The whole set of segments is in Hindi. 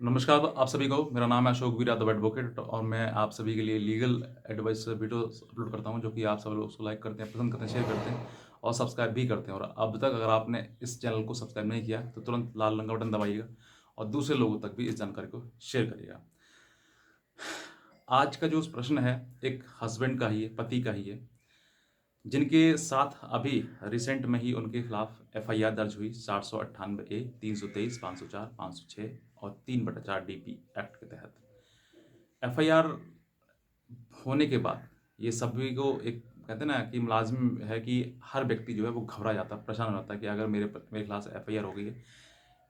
नमस्कार आप सभी को, मेरा नाम है अशोक वीर यादव एडवोकेट और मैं आप सभी के लिए लीगल एडवाइस वीडियो अपलोड करता हूं जो कि आप सब लोग उसको लाइक करते हैं, पसंद करते हैं, शेयर करते हैं और सब्सक्राइब भी करते हैं। और अब तक अगर आपने इस चैनल को सब्सक्राइब नहीं किया तो तुरंत लाल रंग का बटन दबाइएगा और दूसरे लोगों तक भी इस जानकारी को शेयर करिएगा। आज का जो प्रश्न है एक हस्बैंड का ही है, पति का ही है, जिनके साथ अभी रिसेंट में ही उनके खिलाफ एफआईआर दर्ज हुई 498A 323 504 506 और 3/4 डीपी एक्ट के तहत। एफआईआर होने के बाद ये सभी को एक कहते हैं ना कि लाजिम है कि हर व्यक्ति जो है वो घबरा जाता है, परेशान हो जाता है कि अगर मेरे खिलाफ एफआईआर हो गई है,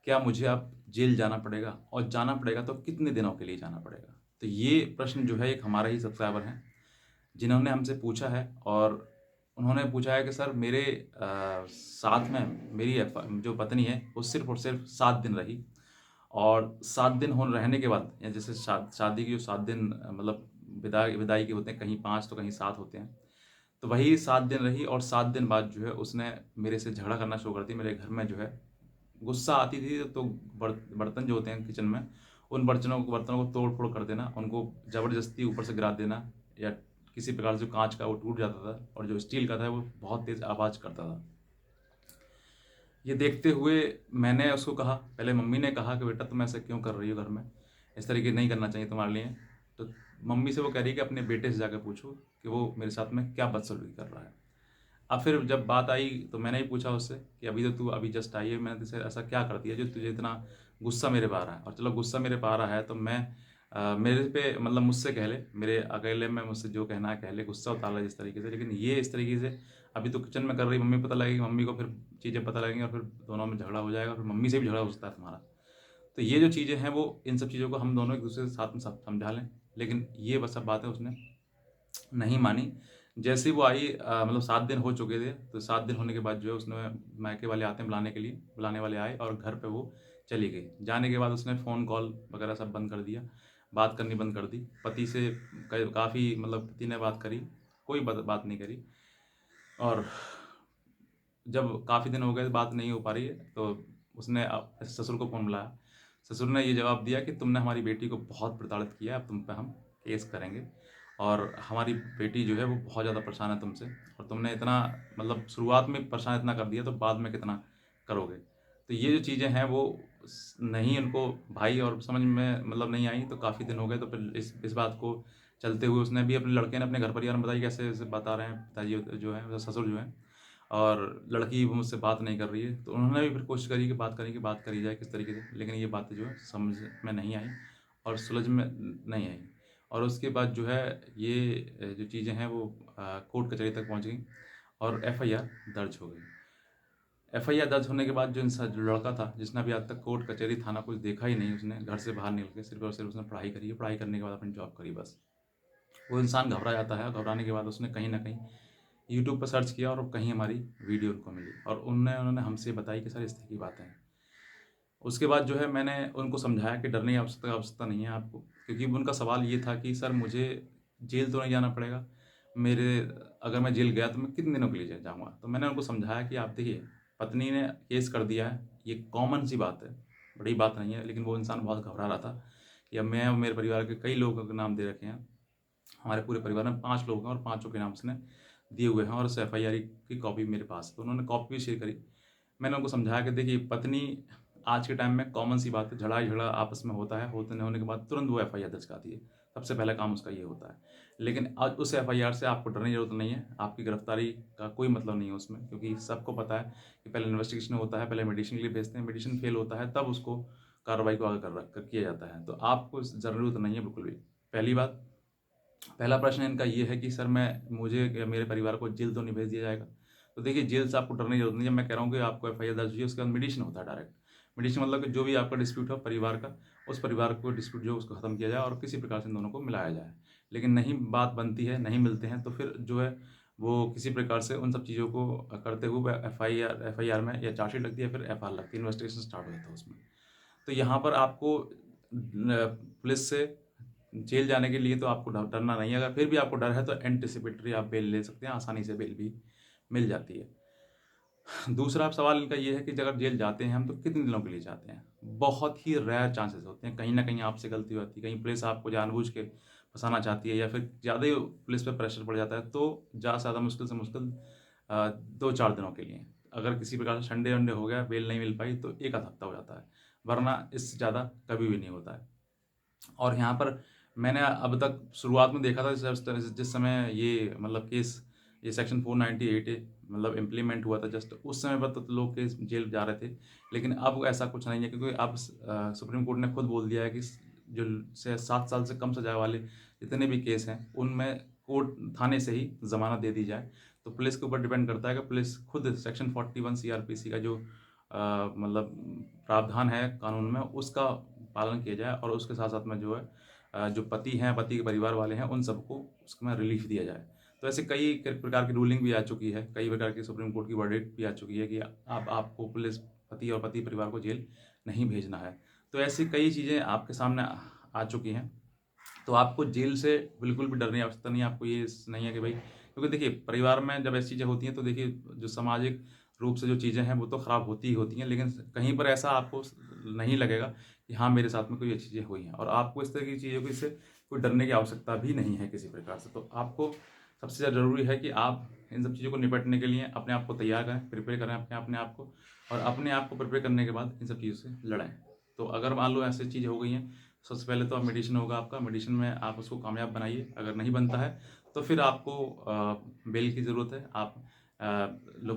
क्या मुझे अब जेल जाना पड़ेगा और जाना पड़ेगा तो कितने दिनों के लिए जाना पड़ेगा। तो ये प्रश्न जो है एक हमारा ही सब्सक्राइबर हैं जिन्होंने हमसे पूछा है और उन्होंने पूछा है कि सर मेरे साथ में मेरी जो पत्नी है वो सिर्फ और सिर्फ 7 दिन रही और 7 दिन हो रहने के बाद या जैसे शादी की जो 7 दिन मतलब विदाई विदाई के होते हैं, कहीं 5 तो कहीं 7 होते हैं। तो वही 7 दिन रही और 7 दिन बाद जो है उसने मेरे से झगड़ा करना शुरू कर दी। मेरे घर में जो है गुस्सा आती थी तो बर्तन जो होते हैं किचन में, उन बर्तनों को तोड़ फोड़ कर देना, उनको ज़बरदस्ती ऊपर से गिरा देना या किसी प्रकार से जो कांच का वो टूट जाता था और जो स्टील का था वो बहुत तेज़ आवाज़ करता था। ये देखते हुए मैंने उसको कहा, पहले मम्मी ने कहा कि बेटा तुम ऐसा क्यों कर रही हो घर में, इस तरीके नहीं करना चाहिए तुम्हारे लिए। तो मम्मी से वो कह रही कि अपने बेटे से जाकर पूछो कि वो मेरे साथ में क्या बदसलूकी कर रहा है। अब फिर जब बात आई तो मैंने ही पूछा उससे कि अभी तो तू अभी जस्ट आई है, मैंने तुझसे ऐसा क्या कर दिया जो तुझे इतना गुस्सा मेरे पे आ रहा है। और चलो गुस्सा मेरे पे आ रहा है तो मैं मेरे पे मतलब मुझसे कह ले, मेरे अकेले में मुझसे जो कहना है कह ले, गुस्सा उतार ले जिस तरीके से। लेकिन ये इस तरीके से अभी तो किचन में कर रही, मम्मी पता लगेगी, मम्मी को फिर चीज़ें पता लगेंगी और फिर दोनों में झगड़ा हो जाएगा, फिर मम्मी से भी झगड़ा हो सकता है तुम्हारा। तो ये जो चीज़ें हैं वो इन सब चीज़ों को हम दोनों एक दूसरे के साथ में समझा लें। लेकिन ये बस सब बातें उसने नहीं मानी। जैसे ही वो आई मतलब 7 दिन हो चुके थे, तो 7 दिन होने के बाद जो है उसने मायके वाले आते हैं बुलाने के लिए, बुलाने वाले आए और घर पे वो चली गई। जाने के बाद उसने फ़ोन कॉल वगैरह सब बंद कर दिया, बात करनी बंद कर दी। पति से क काफ़ी मतलब पति ने बात करी, कोई बात नहीं करी। और जब काफ़ी दिन हो गए बात नहीं हो पा रही है तो उसने ससुर को फ़ोन मिलाया। ससुर ने ये जवाब दिया कि तुमने हमारी बेटी को बहुत प्रताड़ित किया है, अब तुम पे हम केस करेंगे और हमारी बेटी जो है वो बहुत ज़्यादा परेशान है तुमसे और तुमने इतना मतलब शुरुआत में परेशान इतना कर दिया तो बाद में कितना करोगे। तो ये जो चीज़ें हैं वो नहीं उनको भाई और समझ में मतलब नहीं आई। तो काफ़ी दिन हो गए तो फिर इस बात को चलते हुए उसने भी अपने लड़के ने अपने घर परिवार में बताई कैसे ऐसे बता रहे हैं पिताजी जो है ससुर जो है और लड़की वो मुझसे बात नहीं कर रही है। तो उन्होंने भी फिर कोशिश करी कि बात करने की बात करी जाए किस तरीके से, लेकिन ये बातें जो है समझ में नहीं आई और सुलझ में नहीं आई। और उसके बाद जो है ये जो चीज़ें हैं वो कोर्ट कचहरी तक पहुंच गई और एफआईआर दर्ज हो गई। एफआईआर दर्ज होने के बाद जो इंसान जो लड़का था जिसने अभी आज तक कोर्ट कचहरी थाना कुछ देखा ही नहीं, उसने घर से बाहर निकल के सिर्फ और सिर्फ उसने पढ़ाई करी है, पढ़ाई करने के बाद अपनी जॉब करी बस। वो इंसान घबरा जाता है, घबराने के बाद उसने कहीं ना कहीं यूट्यूब पर सर्च किया और कहीं हमारी वीडियो उनको मिली और उन्होंने हमसे बताई कि सर इस तरह की बातें हैं। उसके बाद जो है मैंने उनको समझाया कि डरने की आवश्यकता नहीं है आपको, क्योंकि उनका सवाल ये था कि सर मुझे जेल तो नहीं जाना पड़ेगा, मेरे अगर मैं जेल गया तो मैं कितने दिनों के लिए जाऊँगा। तो मैंने उनको समझाया कि आप देखिए, पत्नी ने केस कर दिया है, ये कॉमन सी बात है, बड़ी बात नहीं है। लेकिन वो इंसान बहुत घबरा रहा था कि अब मैं और मेरे परिवार के कई लोगों के नाम दे रखे हैं, हमारे पूरे परिवार में 5 लोग हैं और पाँचों के नाम उसने दिए हुए हैं और उस एफआईआर की कॉपी मेरे पास है। तो उन्होंने कॉपी भी शेयर करी। मैंने उनको समझाया कि देखिए पत्नी आज के टाइम में कॉमन सी बात है, झगड़ा आपस में होता है, होते होने के बाद तुरंत वो एफआईआर दर्ज कराती है, सबसे पहला काम उसका ये होता है। लेकिन आज उस एफआईआर से आपको डरने की जरूरत नहीं है, आपकी गिरफ्तारी का कोई मतलब नहीं है उसमें, क्योंकि सबको पता है कि पहले इन्वेस्टिगेशन होता है, पहले मेडिसिन के लिए भेजते हैं, मेडिसिन फेल होता है तब उसको कार्रवाई को आगे किया जाता है। तो आपको ज़रूरत नहीं है बिल्कुल भी। पहली बात, पहला प्रश्न इनका ये है कि सर मुझे या मेरे परिवार को जेल तो नहीं भेज दिया जाएगा। तो देखिए जेल से आपको डरने की जरूरत नहीं है। मैं कह रहा हूँ कि आपको एफआईआर दर्ज हुई है, उसके बाद मेडिसिन होता है डायरेक्ट। मेडिसिन मतलब कि जो भी आपका डिस्प्यूट हो परिवार का, उस परिवार को डिस्प्यूट जो उसको खत्म किया जाए और किसी प्रकार से इन दोनों को मिलाया जाए। लेकिन नहीं बात बनती है, नहीं मिलते हैं, तो फिर जो है वो किसी प्रकार से उन सब चीज़ों को करते हुए एफआईआर में या चार्जशीट लगती है, फिर एफआईआर लगती है, इन्वेस्टिगेशन स्टार्ट हो जाता है उसमें। तो यहाँ पर आपको पुलिस से जेल जाने के लिए तो आपको डरना नहीं है। अगर फिर भी आपको डर है तो एंटिसिपेटरी आप बेल ले सकते हैं, आसानी से बेल भी मिल जाती है। दूसरा सवाल इनका ये है कि अगर जेल जाते हैं हम तो कितने दिनों के लिए जाते हैं। बहुत ही रेयर चांसेस होते हैं, कहीं ना कहीं आपसे गलती हो जाती है, कहीं पुलिस आपको जानबूझ के फंसाना चाहती है या फिर ज़्यादा ही पुलिस पे प्रेशर पड़ जाता है, तो ज़्यादा से ज़्यादा मुश्किल से मुश्किल 2-4 दिनों के लिए, अगर किसी प्रकार से संडे वनडे हो गया, बेल नहीं मिल पाई, तो एक आध हफ्ता हो जाता है, वरना इससे ज़्यादा कभी भी नहीं होता है। और यहाँ पर मैंने अब तक शुरुआत में देखा था, जिस समय ये मतलब केस, ये सेक्शन 498 ए मतलब इम्प्लीमेंट हुआ था, जस्ट उस समय पर तो लोग केस जेल जा रहे थे, लेकिन अब ऐसा कुछ नहीं है, क्योंकि अब सुप्रीम कोर्ट ने खुद बोल दिया है कि जो 7 साल से कम सजा वाले जितने भी केस हैं, उनमें कोर्ट थाने से ही जमानत दे दी जाए। तो पुलिस के ऊपर डिपेंड करता है कि पुलिस खुद सेक्शन 41 सीआरपीसी का जो मतलब प्रावधान है कानून में, उसका पालन किया जाए, और उसके साथ साथ में जो है जो पति हैं, पति के परिवार वाले हैं, उन सबको उसमें रिलीफ दिया जाए। तो ऐसे कई प्रकार की रूलिंग भी आ चुकी है, कई प्रकार की सुप्रीम कोर्ट की वर्डिक्ट भी आ चुकी है कि आपको पुलिस पति और पति परिवार को जेल नहीं भेजना है। तो ऐसी कई चीज़ें आपके सामने आ चुकी हैं, तो आपको जेल से बिल्कुल भी डरने की आवश्यकता नहीं है। आपको ये नहीं है कि भाई, क्योंकि देखिए परिवार में जब ऐसी चीज़ें होती हैं, तो देखिए जो सामाजिक रूप से जो चीज़ें हैं वो तो ख़राब होती ही होती हैं, लेकिन कहीं पर ऐसा आपको नहीं लगेगा कि हाँ मेरे साथ में कोई अच्छी चीज़ें हुई हैं, और आपको इस तरह की चीज़ों की से कोई डरने की आवश्यकता भी नहीं है किसी प्रकार से। तो आपको सबसे ज़्यादा ज़रूरी है कि आप इन सब चीज़ों को निपटने के लिए अपने आप को तैयार करें, प्रिपेयर करें अपने आप को, और अपने आप को प्रिपेयर करने के बाद इन सब चीज़ों से लड़ें। तो अगर मान लो ऐसी चीज़ें हो गई हैं, सबसे पहले तो आप मेडिसिन होगा आपका, मेडिसिन में आप उसको कामयाब बनाइए। अगर नहीं बनता है तो फिर आपको बेल की ज़रूरत है। आप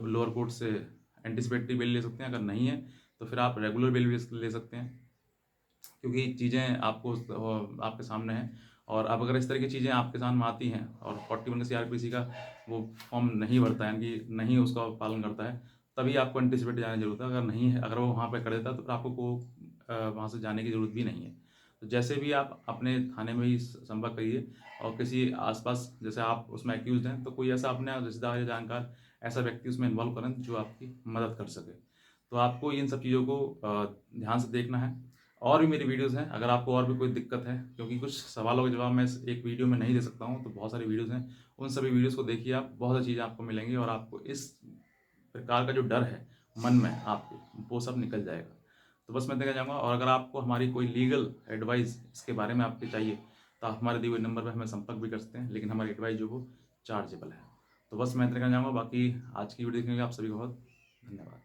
लोअर कोर्ट से एंटिसिपेटरी बेल ले सकते हैं, अगर नहीं है तो फिर आप रेगुलर बेल भी ले सकते हैं, क्योंकि चीज़ें आपको आपके सामने हैं। और अब अगर इस तरह की चीज़ें आपके सामने आती हैं और 41 का सीआरपीसी का वो फॉर्म नहीं भरता है, यानी कि नहीं उसका पालन करता है, तभी आपको एंटिसिपेट जाने की ज़रूरत है। अगर नहीं है, अगर वो वहाँ पे कर देता है, तो फिर आपको वहाँ से जाने की ज़रूरत भी नहीं है। तो जैसे भी आप अपने थाने में ही संपर्क करिए, और किसी आसपास, जैसे आप उसमें एक्यूज हैं, तो कोई ऐसा अपने रिश्तेदार या जानकार ऐसा व्यक्ति उसमें इन्वॉल्व करें जो आपकी मदद कर सके। तो आपको इन सब चीज़ों को ध्यान से देखना है। और भी मेरी वीडियोज़ हैं, अगर आपको और भी कोई दिक्कत है, क्योंकि कुछ सवालों के जवाब मैं इस एक वीडियो में नहीं दे सकता हूँ, तो बहुत सारी वीडियोज़ हैं, उन सभी वीडियोज़ को देखिए आप, बहुत सारी चीज़ें आपको मिलेंगी, और आपको इस प्रकार का जो डर है मन में आपके, वो सब निकल जाएगा। तो बस मैं देखना चाहूँगा, और अगर आपको हमारी कोई लीगल एडवाइस इसके बारे में आपके चाहिए, तो आप हमारे दिए हुए नंबर पर हमें संपर्क भी कर सकते हैं, लेकिन हमारी एडवाइस जो वो चार्जेबल है। तो बस मैं इतना कहना चाहूँगा, बाकी आज की वीडियो देखने के लिए आप सभी को बहुत धन्यवाद।